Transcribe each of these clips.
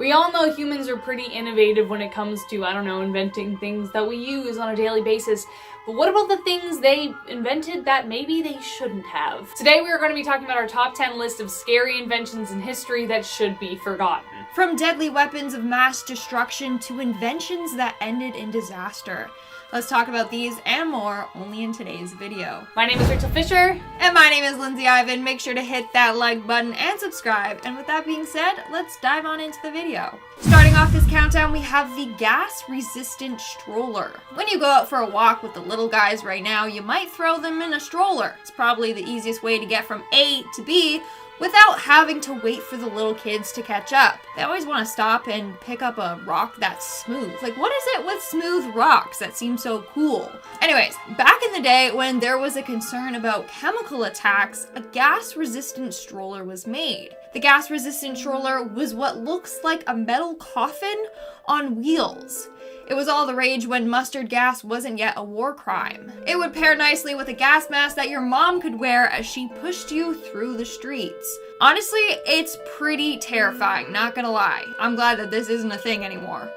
We all know humans are pretty innovative when it comes to, I don't know, inventing things that we use on a daily basis. But what about the things they invented that maybe they shouldn't have? Today we are going to be talking about our top 10 list of scary inventions in history that should be forgotten. From deadly weapons of mass destruction to inventions that ended in disaster. Let's talk about these and more only in today's video. My name is Rachel Fisher. And my name is Lindsay Ivan. Make sure to hit that like button and subscribe. And with that being said, let's dive on into the video. Starting off this countdown, we have the gas-resistant stroller. When you go out for a walk with the little guys right now, you might throw them in a stroller. It's probably the easiest way to get from A to B without having to wait for the little kids to catch up. They always want to stop and pick up a rock that's smooth. Like, what is it with smooth rocks that seem so cool? Anyways, back in the day when there was a concern about chemical attacks, a gas-resistant stroller was made. The gas-resistant stroller was what looks like a metal coffin on wheels. It was all the rage when mustard gas wasn't yet a war crime. It would pair nicely with a gas mask that your mom could wear as she pushed you through the streets. Honestly, it's pretty terrifying, not gonna lie. I'm glad that this isn't a thing anymore.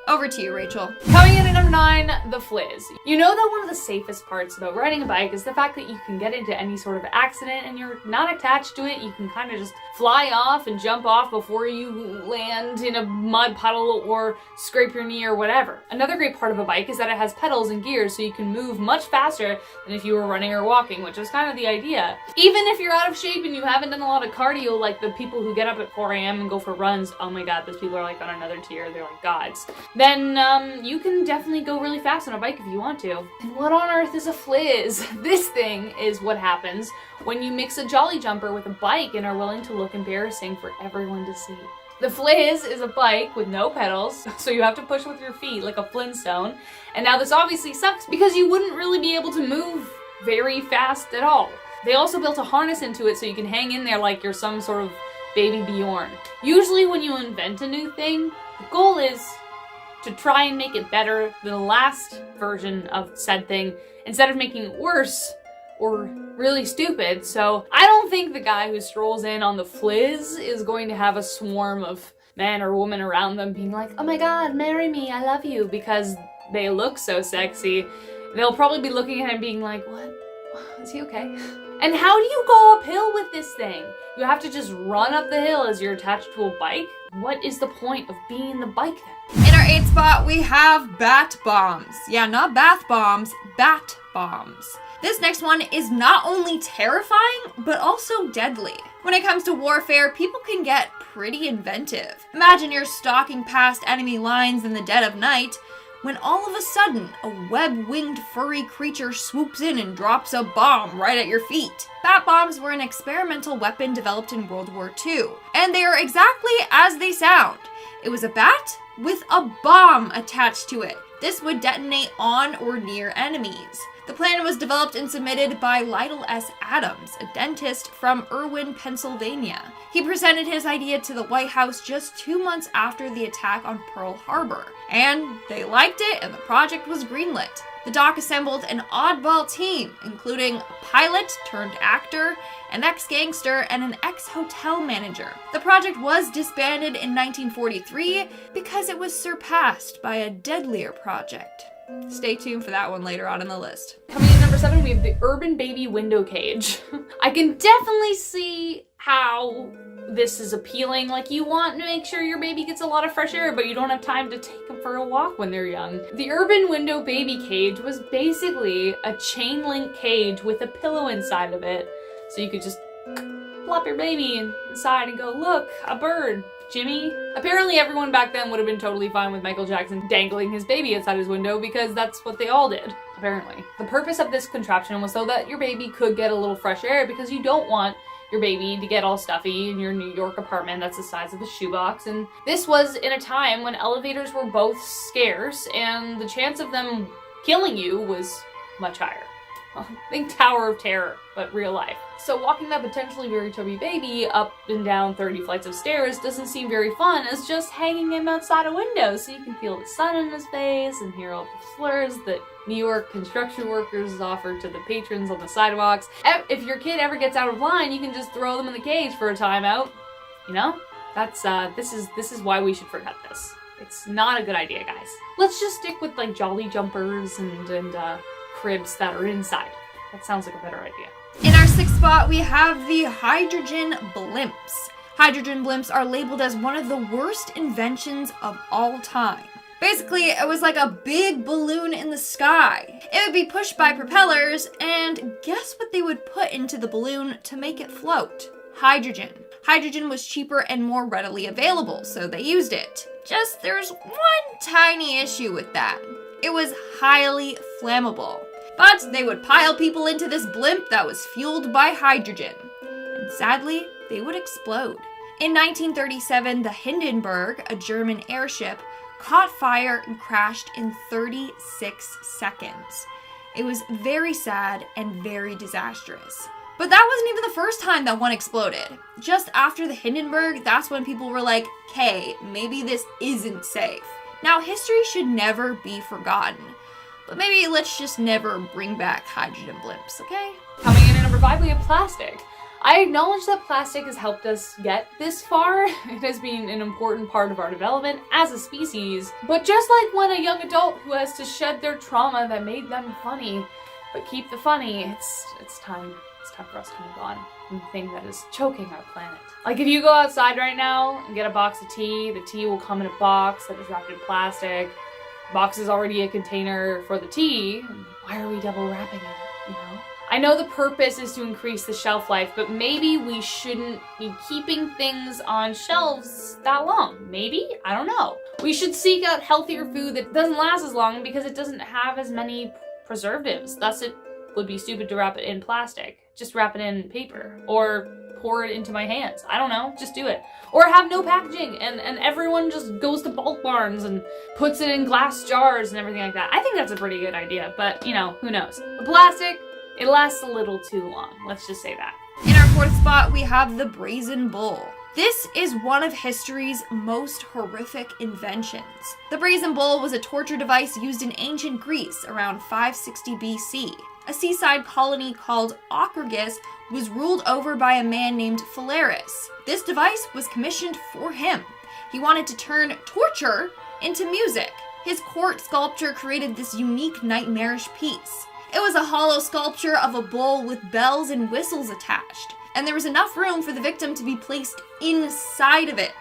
Over to you, Rachel. Coming in at number 9, the Flizz. You know that one of the safest parts about riding a bike is the fact that you can get into any sort of accident and you're not attached to it. You can kind of just fly off and jump off before you land in a mud puddle or scrape your knee or whatever. Another great part of a bike is that it has pedals and gears so you can move much faster than if you were running or walking, which is kind of the idea. Even if you're out of shape and you haven't done a lot of cardio, like the people who get up at 4 a.m. and go for runs, oh my god, those people are like on another tier, they're like gods. Then you can definitely go really fast on a bike if you want to. And what on earth is a Flizz? This thing is what happens when you mix a jolly jumper with a bike and are willing to look embarrassing for everyone to see. The Flizz is a bike with no pedals, so you have to push with your feet like a Flintstone. And now this obviously sucks because you wouldn't really be able to move very fast at all. They also built a harness into it so you can hang in there like you're some sort of baby Bjorn. Usually when you invent a new thing, the goal is to try and make it better than the last version of said thing instead of making it worse or really stupid. So I don't think the guy who strolls in on the Flizz is going to have a swarm of men or women around them being like, oh my god, marry me, I love you, because they look so sexy. They'll probably be looking at him being like, what? Is he okay? And how do you go uphill with this thing? You have to just run up the hill as you're attached to a bike? What is the point of being the bike then? In our 8th spot, we have bat bombs. Yeah, not bath bombs, bat bombs. This next one is not only terrifying, but also deadly. When it comes to warfare, people can get pretty inventive. Imagine you're stalking past enemy lines in the dead of night, when all of a sudden, a web-winged furry creature swoops in and drops a bomb right at your feet. Bat bombs were an experimental weapon developed in World War II, and they are exactly as they sound. It was a bat with a bomb attached to it. This would detonate on or near enemies. The plan was developed and submitted by Lytle S. Adams, a dentist from Irwin, Pennsylvania. He presented his idea to the White House just 2 months after the attack on Pearl Harbor, and they liked it and the project was greenlit. The doc assembled an oddball team, including a pilot turned actor, an ex-gangster, and an ex-hotel manager. The project was disbanded in 1943 because it was surpassed by a deadlier project. Stay tuned for that one later on in the list. Coming in at number 7, we have the Urban Baby Window Cage. I can definitely see how this is appealing. Like, you want to make sure your baby gets a lot of fresh air, but you don't have time to take them for a walk when they're young. The Urban Window Baby Cage was basically a chain link cage with a pillow inside of it, so you could just plop your baby inside and go, look, a bird. Jimmy? Apparently everyone back then would have been totally fine with Michael Jackson dangling his baby outside his window because that's what they all did, apparently. The purpose of this contraption was so that your baby could get a little fresh air because you don't want your baby to get all stuffy in your New York apartment that's the size of a shoebox. And this was in a time when elevators were both scarce and the chance of them killing you was much higher. Think Tower of Terror, but real life. So walking that potentially very chubby baby up and down 30 flights of stairs doesn't seem very fun as just hanging him outside a window so you can feel the sun in his face and hear all the slurs that New York construction workers offer to the patrons on the sidewalks. If your kid ever gets out of line, you can just throw them in the cage for a timeout, you know? This is why we should forget this. It's not a good idea, guys. Let's just stick with like jolly jumpers and cribs that are inside. That sounds like a better idea. In our 6th spot, we have the hydrogen blimps. Hydrogen blimps are labeled as one of the worst inventions of all time. Basically, it was like a big balloon in the sky. It would be pushed by propellers, and guess what they would put into the balloon to make it float? Hydrogen. Hydrogen was cheaper and more readily available, so they used it. Just there's one tiny issue with that. It was highly flammable. But they would pile people into this blimp that was fueled by hydrogen. And sadly, they would explode. In 1937, the Hindenburg, a German airship, caught fire and crashed in 36 seconds. It was very sad and very disastrous. But that wasn't even the first time that one exploded. Just after the Hindenburg, that's when people were like, "Okay, maybe this isn't safe." Now, history should never be forgotten. But maybe let's just never bring back hydrogen blimps, okay? Coming in at number 5, we have plastic. I acknowledge that plastic has helped us get this far. It has been an important part of our development as a species. But just like when a young adult who has to shed their trauma that made them funny, but keep the funny, it's time for us to move on from the thing that is choking our planet. Like if you go outside right now and get a box of tea, the tea will come in a box that is wrapped in plastic. The box is already a container for the tea. Why are we double wrapping it, you know? I know the purpose is to increase the shelf life, but maybe we shouldn't be keeping things on shelves that long. Maybe? I don't know. We should seek out healthier food that doesn't last as long because it doesn't have as many preservatives. Thus, it would be stupid to wrap it in plastic. Just wrap it in paper or pour it into my hands. I don't know. Just do it. Or have no packaging and everyone just goes to bulk barns and puts it in glass jars and everything like that. I think that's a pretty good idea, but you know, who knows? The plastic, it lasts a little too long. Let's just say that. In our 4th spot, we have the Brazen Bull. This is one of history's most horrific inventions. The Brazen Bull was a torture device used in ancient Greece around 560 BC. A seaside colony called Ocrigus was ruled over by a man named Phalaris. This device was commissioned for him. He wanted to turn torture into music. His court sculpture created this unique nightmarish piece. It was a hollow sculpture of a bull with bells and whistles attached, and there was enough room for the victim to be placed inside of it.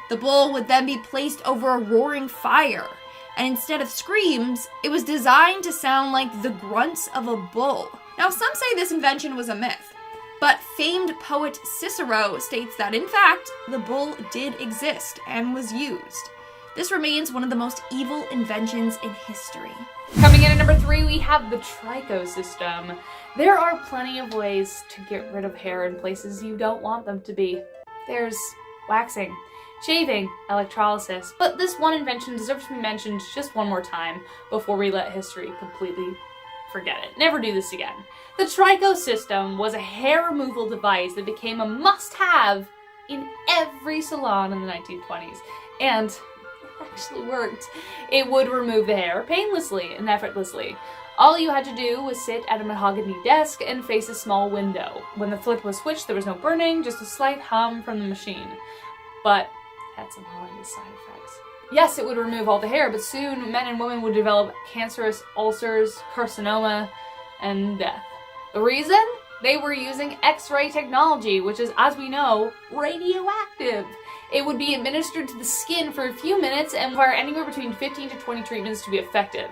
The bull would then be placed over a roaring fire, and instead of screams, it was designed to sound like the grunts of a bull. Now, some say this invention was a myth, but famed poet Cicero states that, in fact, the bull did exist and was used. This remains one of the most evil inventions in history. Coming in at number 3, we have the Trico System. There are plenty of ways to get rid of hair in places you don't want them to be. There's waxing, shaving, electrolysis, but this one invention deserves to be mentioned just one more time before we let history completely forget it. Never do this again. The Trico System was a hair removal device that became a must-have in every salon in the 1920s, and it actually worked. It would remove the hair painlessly and effortlessly. All you had to do was sit at a mahogany desk and face a small window. When the flip was switched, there was no burning, just a slight hum from the machine. But it had some horrendous side effects. Yes, it would remove all the hair, but soon men and women would develop cancerous ulcers, carcinoma, and death. The reason? They were using X-ray technology, which is, as we know, radioactive. It would be administered to the skin for a few minutes and require anywhere between 15 to 20 treatments to be effective.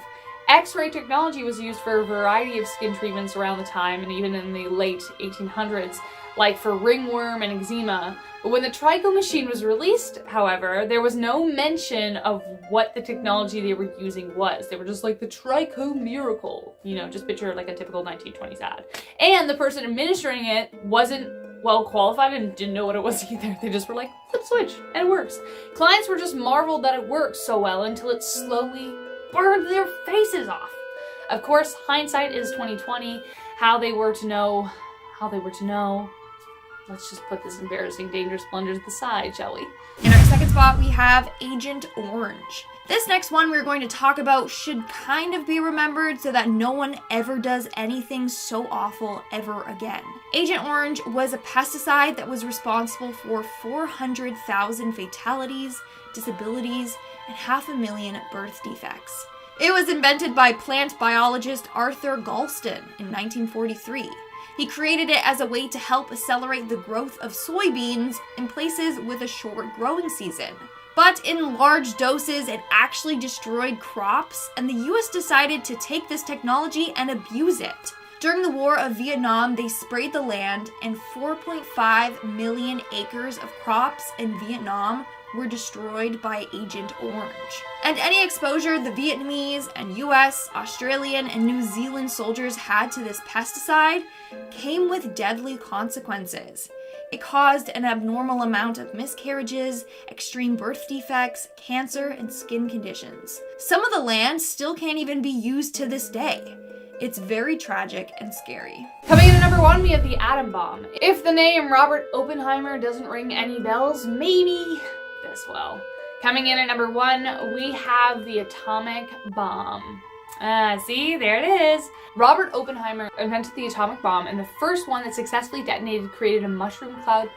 X-ray technology was used for a variety of skin treatments around the time and even in the late 1800s, like for ringworm and eczema. But when the Trico machine was released, however, there was no mention of what the technology they were using was. They were just like, the Trico miracle. You know, just picture like a typical 1920s ad. And the person administering it wasn't well qualified and didn't know what it was either. They just were like, flip switch, and it works. Clients were just marveled that it worked so well until it slowly burned their faces off. Of course, hindsight is 2020. How they were to know. Let's just put this embarrassing, dangerous blunder to the side, shall we? In our second spot, we have Agent Orange. This next one we're going to talk about should kind of be remembered so that no one ever does anything so awful ever again. Agent Orange was a pesticide that was responsible for 400,000 fatalities, disabilities, and 500,000 birth defects. It was invented by plant biologist Arthur Galston in 1943. He created it as a way to help accelerate the growth of soybeans in places with a short growing season. But in large doses, it actually destroyed crops, and the US decided to take this technology and abuse it. During the War of Vietnam, they sprayed the land, and 4.5 million acres of crops in Vietnam were destroyed by Agent Orange. And any exposure the Vietnamese and US, Australian, and New Zealand soldiers had to this pesticide came with deadly consequences. It caused an abnormal amount of miscarriages, extreme birth defects, cancer, and skin conditions. Some of the land still can't even be used to this day. It's very tragic and scary. Coming in at number 1, we have the atom bomb. If the name Robert Oppenheimer doesn't ring any bells, maybe this will. Coming in at number 1, we have the atomic bomb. See, there it is. Robert Oppenheimer invented the atomic bomb, and the first one that successfully detonated created a mushroom cloud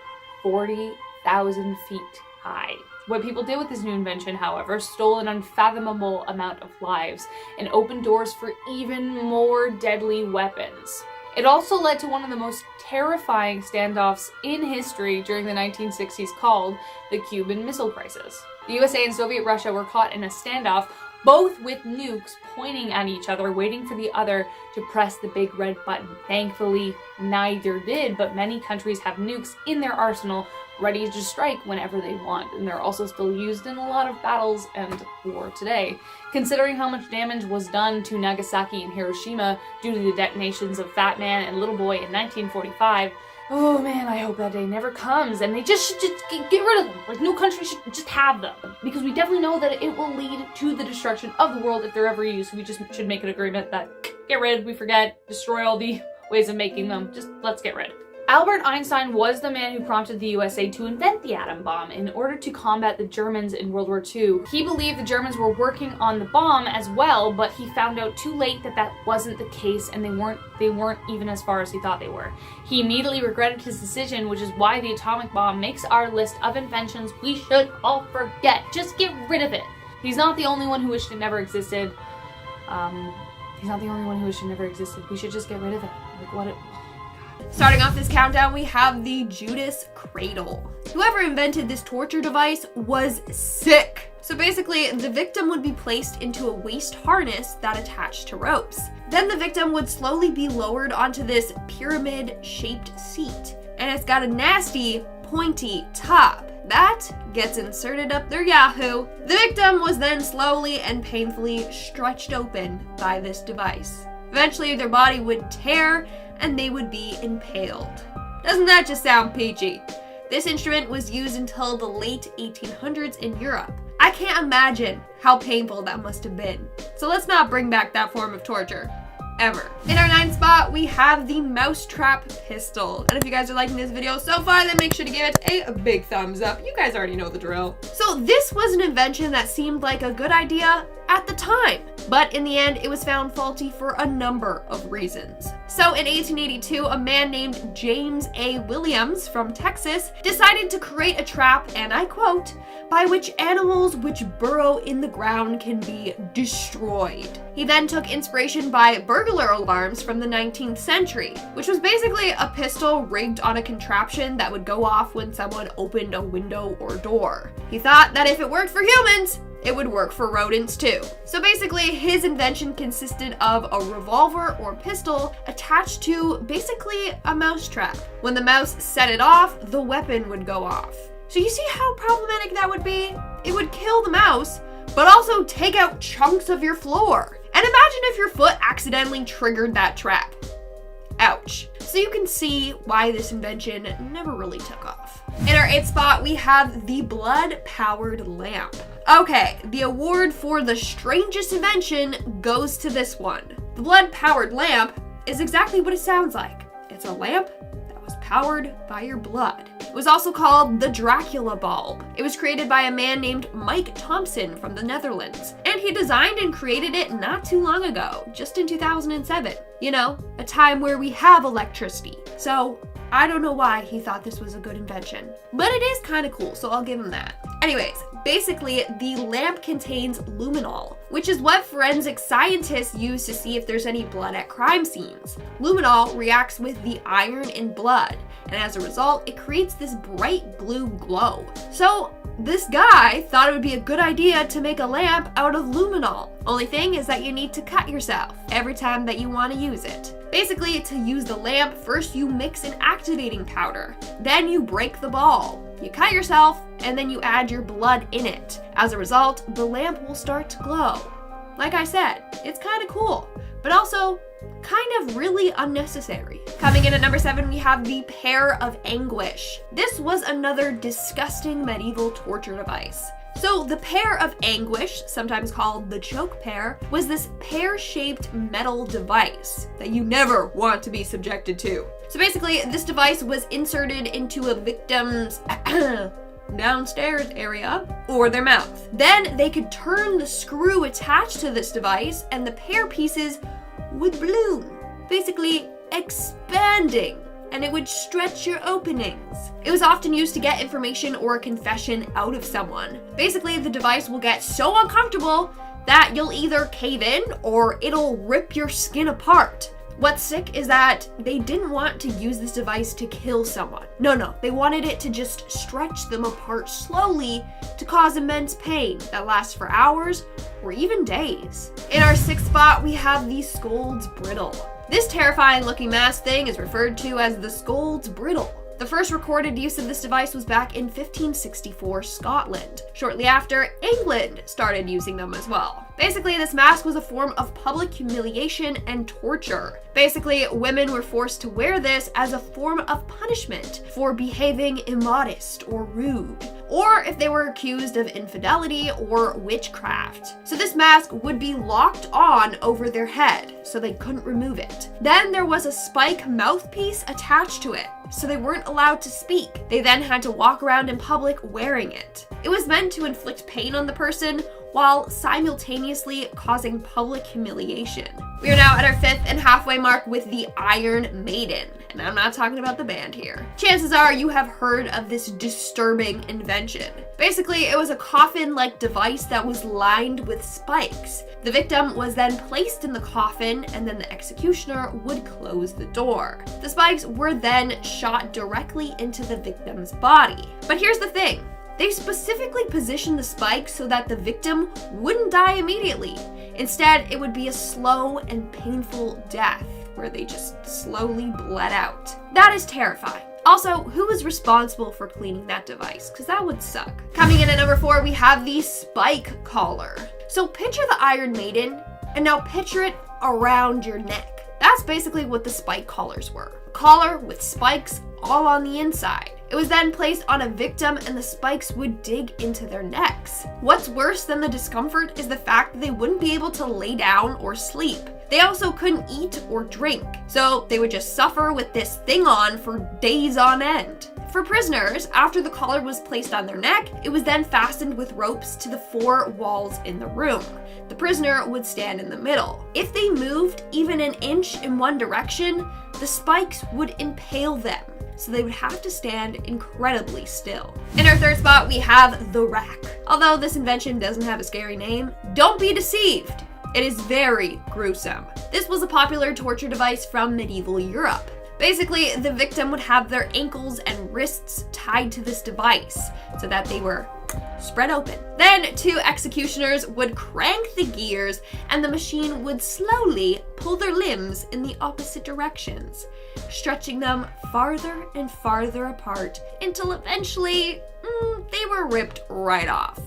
40,000 feet high. What people did with this new invention, however, stole an unfathomable amount of lives and opened doors for even more deadly weapons. It also led to one of the most terrifying standoffs in history during the 1960s called the Cuban Missile Crisis. The USA and Soviet Russia were caught in a standoff, both with nukes pointing at each other, waiting for the other to press the big red button. Thankfully, neither did, but many countries have nukes in their arsenal ready to strike whenever they want, and they're also still used in a lot of battles and war today. Considering how much damage was done to Nagasaki and Hiroshima due to the detonations of Fat Man and Little Boy in 1945, oh man, I hope that day never comes, and they just should get rid of them. Like, no country should just have them, because we definitely know that it will lead to the destruction of the world if they're ever used. We just should make an agreement that get rid, we forget, destroy all the ways of making them, just let's get rid. Albert Einstein was the man who prompted the USA to invent the atom bomb in order to combat the Germans in World War II. He believed the Germans were working on the bomb as well, but he found out too late that that wasn't the case, and they weren't even as far as he thought they were. He immediately regretted his decision, which is why the atomic bomb makes our list of inventions we should all forget. Just get rid of it. He's not the only one who wished it never existed. He's not the only one who wished it never existed. We should just get rid of it. Like, what? Starting off this countdown, we have the Judas Cradle. Whoever invented this torture device was sick. So basically, the victim would be placed into a waist harness that attached to ropes. Then the victim would slowly be lowered onto this pyramid-shaped seat. And it's got a nasty, pointy top that gets inserted up their yahoo. The victim was then slowly and painfully stretched open by this device. Eventually, their body would tear and they would be impaled. Doesn't that just sound peachy? This instrument was used until the late 1800s in Europe. I can't imagine how painful that must have been. So let's not bring back that form of torture. Ever. In our 9th spot, we have the mousetrap pistol. And if you guys are liking this video so far, then make sure to give it a big thumbs up. You guys already know the drill. So this was an invention that seemed like a good idea at the time, but in the end, it was found faulty for a number of reasons. So in 1882, a man named James A. Williams from Texas decided to create a trap, and I quote, by which animals which burrow in the ground can be destroyed. He then took inspiration by burglar alarms from the 19th century, which was basically a pistol rigged on a contraption that would go off when someone opened a window or door. He thought that if it worked for humans, it would work for rodents too. So basically, his invention consisted of a revolver or pistol attached to basically a mousetrap. When the mouse set it off, the weapon would go off. So you see how problematic that would be? It would kill the mouse, but also take out chunks of your floor. And imagine if your foot accidentally triggered that trap. Ouch. So you can see why this invention never really took off. In our 8th spot, we have the BloodPowered Lamp. Okay, the award for the strangest invention goes to this one. The BloodPowered Lamp is exactly what it sounds like. It's a lamp that was powered by your blood. was also called the Dracula bulb. It was created by a man named Mike Thompson from the Netherlands, and he designed and created it not too long ago, just in 2007. You know, a time where we have electricity. So I don't know why he thought this was a good invention, but it is kind of cool, so I'll give him that. Anyways, basically, the lamp contains luminol, which is what forensic scientists use to see if there's any blood at crime scenes. Luminol reacts with the iron in blood, and as a result, it creates this bright blue glow. So this guy thought it would be a good idea to make a lamp out of luminol. Only thing is that you need to cut yourself every time that you want to use it. Basically, to use the lamp, first you mix an activating powder, then you break the ball. You cut yourself, and then you add your blood in it. As a result, the lamp will start to glow. Like I said, it's kind of cool, but also kind of really unnecessary. Coming in at number 7, we have the Pear of Anguish. This was another disgusting medieval torture device. So the Pear of Anguish, sometimes called the choke pear, was this pear-shaped metal device that you never want to be subjected to. So basically, this device was inserted into a victim's downstairs area or their mouth. Then they could turn the screw attached to this device and the pear pieces would bloom, basically expanding, and it would stretch your openings. It was often used to get information or a confession out of someone. Basically, the device will get so uncomfortable that you'll either cave in or it'll rip your skin apart. What's sick is that they didn't want to use this device to kill someone. No, they wanted it to just stretch them apart slowly to cause immense pain that lasts for hours or even days. In our 6th spot, we have the scolds brittle. This terrifying looking mask thing is referred to as the scolds brittle. The first recorded use of this device was back in 1564 Scotland. Shortly after, England started using them as well. Basically, this mask was a form of public humiliation and torture. Basically, women were forced to wear this as a form of punishment for behaving immodest or rude, or if they were accused of infidelity or witchcraft. So this mask would be locked on over their head, so they couldn't remove it. Then there was a spike mouthpiece attached to it, so they weren't allowed to speak. They then had to walk around in public wearing it. It was meant to inflict pain on the person while simultaneously causing public humiliation. We are now at our 5th and halfway mark with the Iron Maiden, and I'm not talking about the band here. Chances are you have heard of this disturbing invention. Basically, it was a coffin-like device that was lined with spikes. The victim was then placed in the coffin, and then the executioner would close the door. The spikes were then shot directly into the victim's body. But here's the thing. They specifically positioned the spikes so that the victim wouldn't die immediately. Instead, it would be a slow and painful death where they just slowly bled out. That is terrifying. Also, who is responsible for cleaning that device? Because that would suck. Coming in at number 4, we have the spike collar. So picture the Iron Maiden, and now picture it around your neck. That's basically what the spike collars were. A collar with spikes all on the inside. It was then placed on a victim and the spikes would dig into their necks. What's worse than the discomfort is the fact that they wouldn't be able to lay down or sleep. They also couldn't eat or drink, so they would just suffer with this thing on for days on end. For prisoners, after the collar was placed on their neck, it was then fastened with ropes to the 4 walls in the room. The prisoner would stand in the middle. If they moved even an inch in one direction, the spikes would impale them, so they would have to stand incredibly still. In our 3rd spot, we have the rack. Although this invention doesn't have a scary name, don't be deceived. It is very gruesome. This was a popular torture device from medieval Europe. Basically, the victim would have their ankles and wrists tied to this device so that they were spread open. Then 2 executioners would crank the gears and the machine would slowly pull their limbs in the opposite directions, stretching them farther and farther apart until eventually they were ripped right off.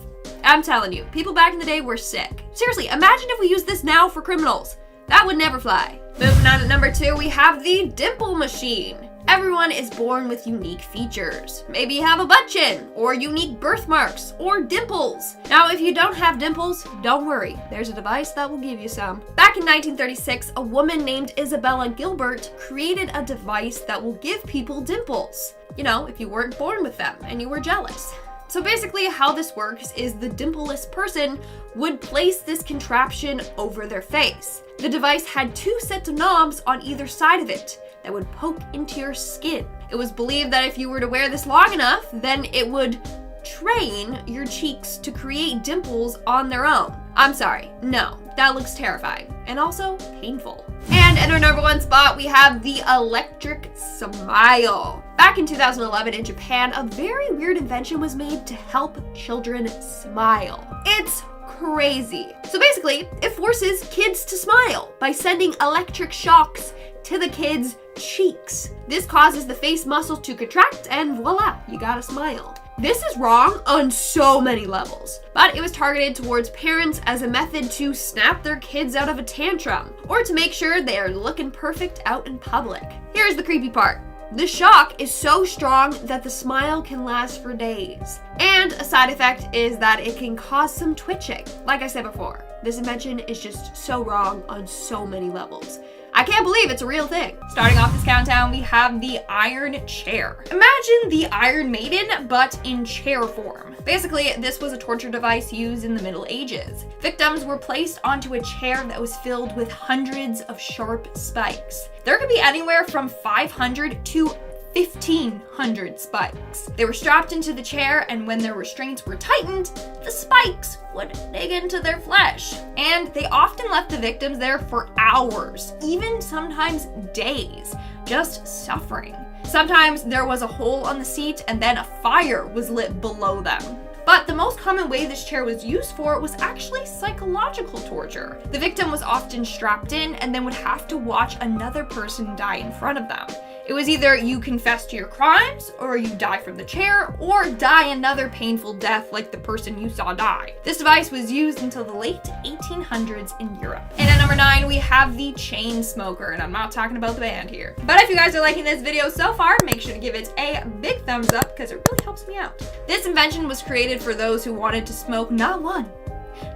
I'm telling you, people back in the day were sick. Seriously, imagine if we used this now for criminals. That would never fly. Moving on to number 2, we have the dimple machine. Everyone is born with unique features. Maybe you have a butt chin, or unique birthmarks, or dimples. Now, if you don't have dimples, don't worry. There's a device that will give you some. Back in 1936, a woman named Isabella Gilbert created a device that will give people dimples. You know, if you weren't born with them and you were jealous. So basically how this works is the dimpleless person would place this contraption over their face. The device had 2 sets of knobs on either side of it that would poke into your skin. It was believed that if you were to wear this long enough, then it would train your cheeks to create dimples on their own. I'm sorry, no, that looks terrifying and also painful. And at our number 1 spot, we have the electric smile. Back in 2011 in Japan, a very weird invention was made to help children smile. It's crazy. So basically, it forces kids to smile by sending electric shocks to the kids' cheeks. This causes the face muscles to contract and voila, you got a smile. This is wrong on so many levels, but it was targeted towards parents as a method to snap their kids out of a tantrum or to make sure they are looking perfect out in public. Here's the creepy part. The shock is so strong that the smile can last for days. And a side effect is that it can cause some twitching. Like I said before, this invention is just so wrong on so many levels. I can't believe it's a real thing. Starting off this countdown, we have the iron chair. Imagine the Iron Maiden, but in chair form. Basically, this was a torture device used in the Middle Ages. Victims were placed onto a chair that was filled with hundreds of sharp spikes. There could be anywhere from 500 to 1,500 spikes. They were strapped into the chair, and when their restraints were tightened, the spikes would dig into their flesh. And they often left the victims there for hours, even sometimes days, just suffering. Sometimes there was a hole on the seat and then a fire was lit below them. But the most common way this chair was used for was actually psychological torture. The victim was often strapped in and then would have to watch another person die in front of them. It was either you confess to your crimes, or you die from the chair, or die another painful death like the person you saw die. This device was used until the late 1800s in Europe. And at number 9, we have the chain smoker, and I'm not talking about the band here. But if you guys are liking this video so far, make sure to give it a big thumbs up because it really helps me out. This invention was created for those who wanted to smoke not 1,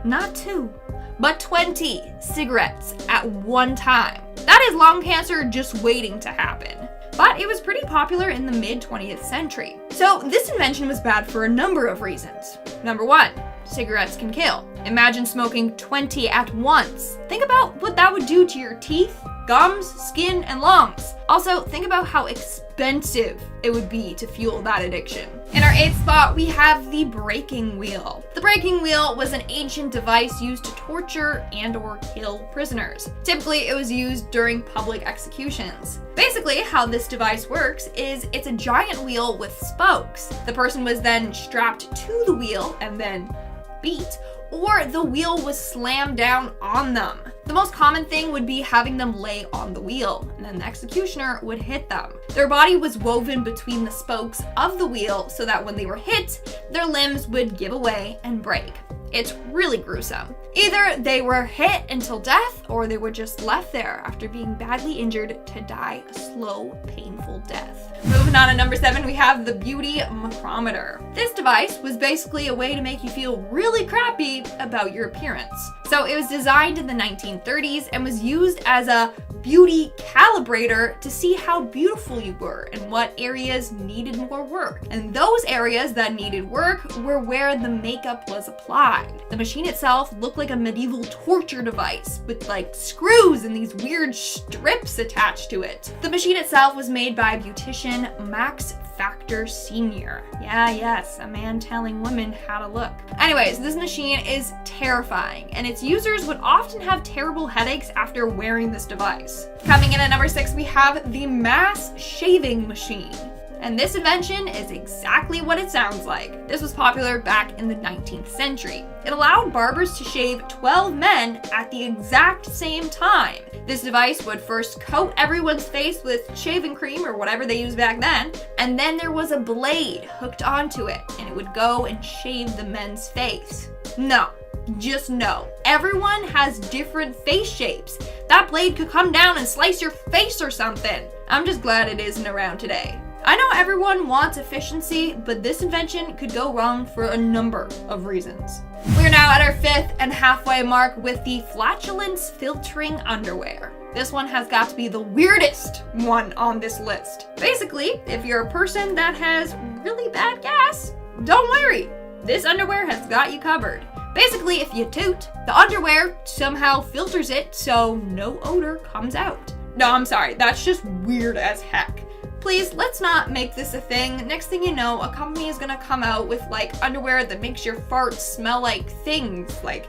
not 2, but 20 cigarettes at one time. That is lung cancer just waiting to happen. But it was pretty popular in the mid-20th century. So this invention was bad for a number of reasons. Number 1, cigarettes can kill. Imagine smoking 20 at once. Think about what that would do to your teeth, gums, skin, and lungs. Also, think about how expensive it would be to fuel that addiction. In our 8th spot, we have the breaking wheel. The breaking wheel was an ancient device used to torture and/or kill prisoners. Typically, it was used during public executions. Basically, how this device works is it's a giant wheel with spokes. The person was then strapped to the wheel and then beat, or the wheel was slammed down on them. The most common thing would be having them lay on the wheel, and then the executioner would hit them. Their body was woven between the spokes of the wheel so that when they were hit, their limbs would give away and break. It's really gruesome. Either they were hit until death, or they were just left there after being badly injured to die a slow, painful death. Moving on to number 7, we have the beauty micrometer. This device was basically a way to make you feel really crappy about your appearance. So it was designed in the 1930s and was used as a beauty calibrator to see how beautiful you were and what areas needed more work. And those areas that needed work were where the makeup was applied. The machine itself looked like a medieval torture device with like screws and these weird strips attached to it. The machine itself was made by beautician Max Factor Sr. Yes, a man telling women how to look. Anyways, this machine is terrifying, and its users would often have terrible headaches after wearing this device. Coming in at number 6, we have the mass shaving machine. And this invention is exactly what it sounds like. This was popular back in the 19th century. It allowed barbers to shave 12 men at the exact same time. This device would first coat everyone's face with shaving cream or whatever they used back then, and then there was a blade hooked onto it, and it would go and shave the men's face. No. Just no. Everyone has different face shapes. That blade could come down and slice your face or something. I'm just glad it isn't around today. I know everyone wants efficiency, but this invention could go wrong for a number of reasons. We're now at our 5th and halfway mark with the flatulence filtering underwear. This one has got to be the weirdest one on this list. Basically, if you're a person that has really bad gas, don't worry. This underwear has got you covered. Basically, if you toot, the underwear somehow filters it so no odor comes out. No, I'm sorry, that's just weird as heck. Please, let's not make this a thing. Next thing you know, a company is gonna come out with like underwear that makes your farts smell like things like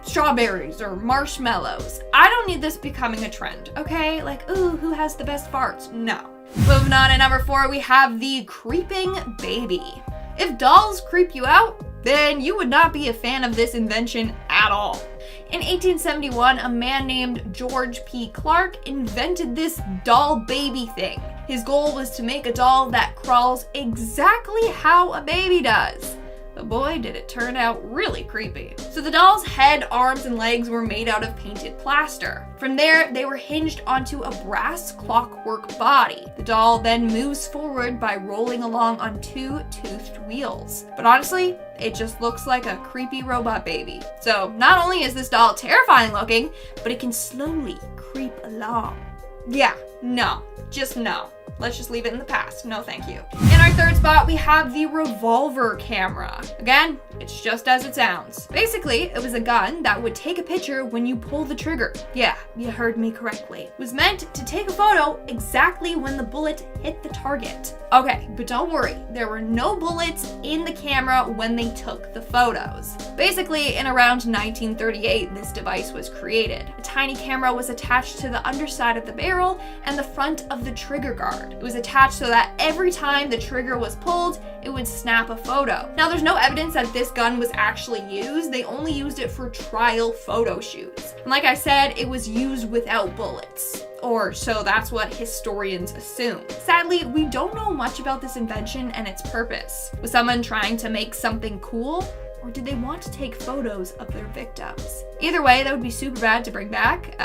strawberries or marshmallows. I don't need this becoming a trend, okay? Like, ooh, who has the best farts? No. Moving on to number 4, we have the creeping baby. If dolls creep you out, then you would not be a fan of this invention at all. In 1871, a man named George P. Clark invented this doll baby thing. His goal was to make a doll that crawls exactly how a baby does. But boy, did it turn out really creepy. So the doll's head, arms, and legs were made out of painted plaster. From there, they were hinged onto a brass clockwork body. The doll then moves forward by rolling along on 2 toothed wheels. But honestly, it just looks like a creepy robot baby. So not only is this doll terrifying looking, but it can slowly creep along. Yeah, no, just no. Let's just leave it in the past. No, thank you. In our 3rd spot, we have the revolver camera. Again, it's just as it sounds. Basically, it was a gun that would take a picture when you pull the trigger. Yeah, you heard me correctly. It was meant to take a photo exactly when the bullet hit the target. Okay, but don't worry, there were no bullets in the camera when they took the photos. Basically, in around 1938, this device was created. A tiny camera was attached to the underside of the barrel and the front of the trigger guard. It was attached so that every time the trigger was pulled, it would snap a photo. Now, there's no evidence that this gun was actually used. They only used it for trial photo shoots. And like I said, it was used without bullets. Or so that's what historians assume. Sadly, we don't know much about this invention and its purpose. Was someone trying to make something cool? Or did they want to take photos of their victims? Either way, that would be super bad to bring back.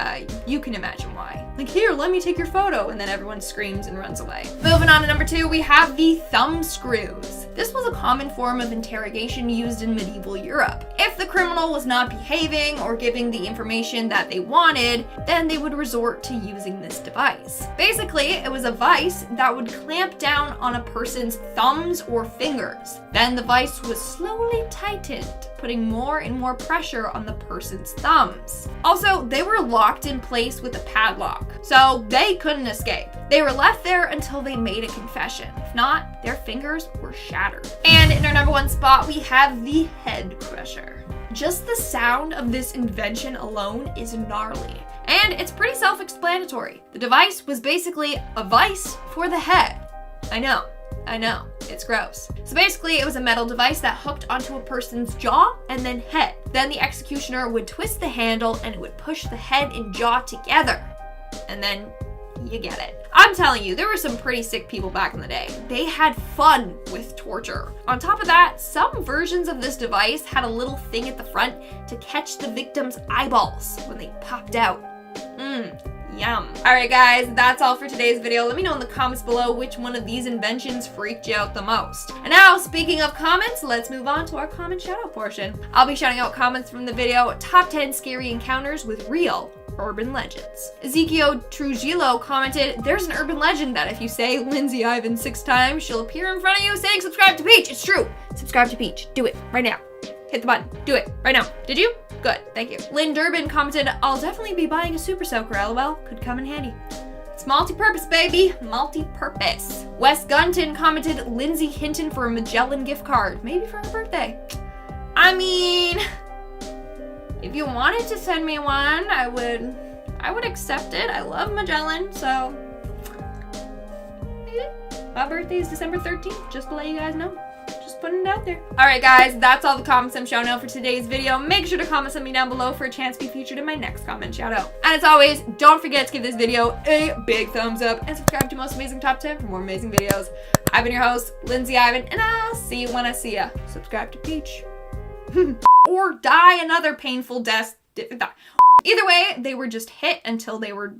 You can imagine why. Like, here, let me take your photo, and then everyone screams and runs away. Moving on to number 2, we have the thumb screws. This was a common form of interrogation used in medieval Europe. If the criminal was not behaving or giving the information that they wanted, then they would resort to using this device. Basically, it was a vice that would clamp down on a person's thumbs or fingers. Then the vice was slowly tightened, putting more and more pressure on the person's thumbs. Also, they were locked in place with a padlock, so they couldn't escape. They were left there until they made a confession. If not, their fingers were shattered. And in our number 1 spot, we have the head crusher. Just the sound of this invention alone is gnarly, and it's pretty self-explanatory. The device was basically a vice for the head. I know, it's gross. So basically, it was a metal device that hooked onto a person's jaw and then head. Then the executioner would twist the handle and it would push the head and jaw together. And then you get it. I'm telling you, there were some pretty sick people back in the day. They had fun with torture. On top of that, some versions of this device had a little thing at the front to catch the victim's eyeballs when they popped out. Yum. Alright guys, that's all for today's video. Let me know in the comments below which one of these inventions freaked you out the most. And now, speaking of comments, let's move on to our comment shoutout portion. I'll be shouting out comments from the video Top 10 Scary Encounters with Real Urban Legends. Ezekiel Trujillo commented, there's an urban legend that if you say Lindsay Ivan 6 times, she'll appear in front of you saying subscribe to Peach. It's true. Subscribe to Peach. Do it right now. Hit the button. Do it right now. Did you? Good. Thank you. Lynn Durbin commented, I'll definitely be buying a super soaker, lol. Could come in handy. It's multi-purpose, baby. Multi-purpose. Wes Gunton commented, Lindsay Hinton for a Magellan gift card. Maybe for her birthday. I mean, if you wanted to send me one, I would accept it. I love Magellan, so my birthday is December 13th, just to let you guys know. Just putting it out there. Alright guys, that's all the comments I'm showing out for today's video. Make sure to comment something down below for a chance to be featured in my next comment shout out. And as always, don't forget to give this video a big thumbs up and subscribe to Most Amazing Top 10 for more amazing videos. I've been your host, Lindsay Ivan, and I'll see you when I see ya. Subscribe to Peach. Or die another painful death. Either way, they were just hit until they were